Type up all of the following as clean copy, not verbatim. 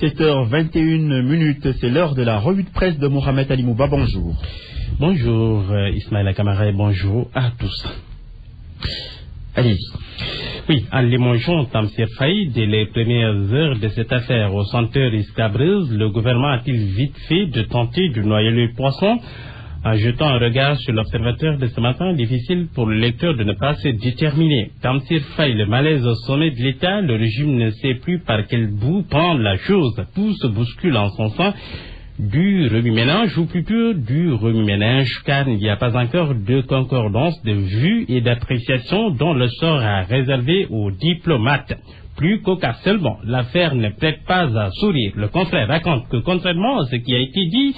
7h21, c'est l'heure de la revue de presse de Mohamed Ali Mouba. Bonjour. Bonjour Ismaël Kamara et bonjour à tous. Allez-y. Oui, en limogeant Tamsir Faye, dès les premières heures de cette affaire au centre Iscabreuse, le gouvernement a-t-il vite fait de tenter de noyer le poisson? En jetant un regard sur l'observateur de ce matin, difficile pour le lecteur de ne pas se déterminer. Tamsir Faye, le malaise au sommet de l'État, le régime ne sait plus par quel bout prendre la chose. Tout se bouscule en son sein. Du remue-ménage ou plutôt du remue-ménage, car il n'y a pas encore de concordance de vues et d'appréciation dont le sort a réservé aux diplomates. Plus cocasse seulement, l'affaire ne prête pas à sourire. Le confrère raconte que contrairement à ce qui a été dit,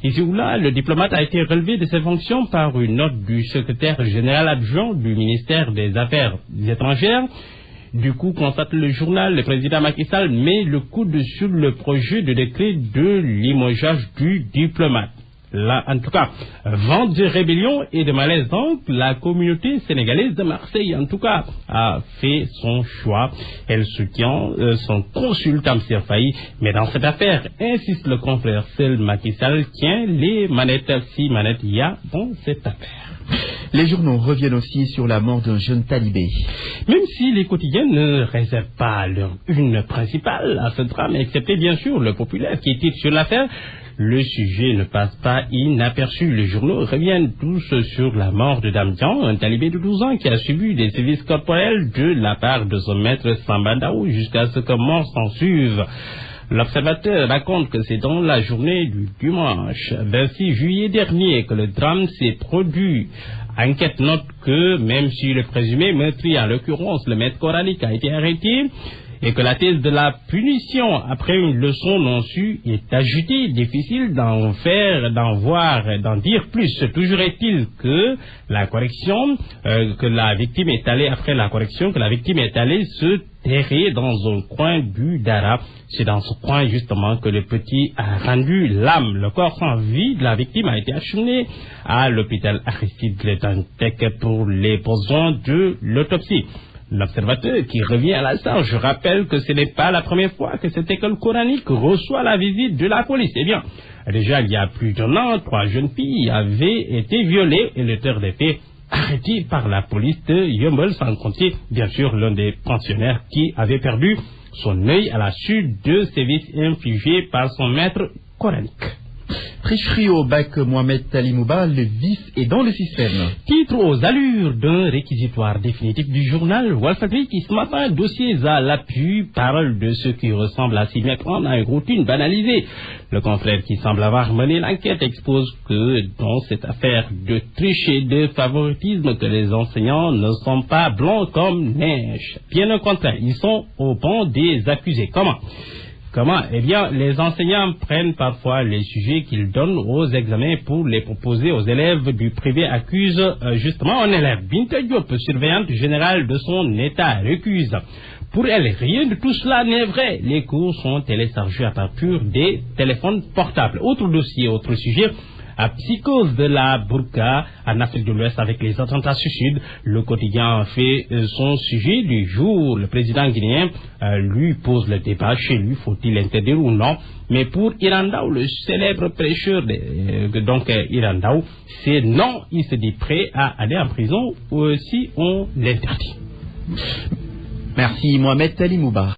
ici ou là, le diplomate a été relevé de ses fonctions par une note du secrétaire général adjoint du ministère des Affaires étrangères. Du coup, constate le journal, le président Macky Sall met le coude sur le projet de décret de limogeage du diplomate. Là, en tout cas, vent de rébellion et de malaise, donc, la communauté sénégalaise de Marseille, en tout cas, a fait son choix. Elle soutient son consul Tamsir Faye, mais dans cette affaire, insiste le confrère, seul Macky Sall tient les manettes, si manettes il y a dans cette affaire. Les journaux reviennent aussi sur la mort d'un jeune talibé. Même si les quotidiens ne réservent pas leur une principale à ce drame, excepté bien sûr le populaire qui titre sur l'affaire, le sujet ne passe pas inaperçu. Les journaux reviennent tous sur la mort de Damdian, un talibé de 12 ans qui a subi des sévices corporels de la part de son maître Samba Daou jusqu'à ce que mort s'en suive. L'observateur raconte que c'est dans la journée du dimanche 26 juillet dernier que le drame s'est produit. Enquête note que même si le présumé meurtrier, en l'occurrence le maître coranique, a été arrêté, et que la thèse de la punition après une leçon non sue est agitée, difficile d'en dire plus. Toujours est-il que la correction, que la victime est allée se terrer dans un coin du Dara. C'est dans ce coin justement que le petit a rendu l'âme. Le corps sans vie de la victime a été acheminé à l'hôpital Aristide Le Dantec pour les besoins de l'autopsie. L'observateur qui revient à la charge rappelle que ce n'est pas la première fois que cette école coranique reçoit la visite de la police. Eh bien, déjà il y a plus d'un an, 3 jeunes filles avaient été violées et l'auteur des faits arrêté par la police de Yeumbeul, sans compter bien sûr l'un des pensionnaires qui avait perdu son œil à la suite de sévices infligés par son maître coranique. Tricherie au bac Mohamed Ali Mouba, le vif est dans le système. Titre aux allures d'un réquisitoire définitif du journal Walfadjri qui ce matin, dossiers à l'appui, parle de ce qui ressemble à s'y méprendre à une routine banalisée. Le confrère qui semble avoir mené l'enquête expose que dans cette affaire de triche et de favoritisme que les enseignants ne sont pas blancs comme neige. Bien au contraire, ils sont au banc des accusés. Comment? Eh bien, les enseignants prennent parfois les sujets qu'ils donnent aux examens pour les proposer aux élèves du privé, accuse justement un élève. Binta Diop, surveillante générale de son état, récuse. Pour elle, rien de tout cela n'est vrai. Les cours sont téléchargés à partir des téléphones portables. Autre dossier, autre sujet. À psychose de la burqa en Afrique de l'Ouest avec les attentats suicides, le quotidien a fait son sujet du jour. Le président guinéen lui pose le débat chez lui, faut-il interdire ou non. Mais pour Irandao, le célèbre prêcheur Irandao, c'est non, il se dit prêt à aller en prison si on l'interdit. Merci Mohamed Ali Mouba.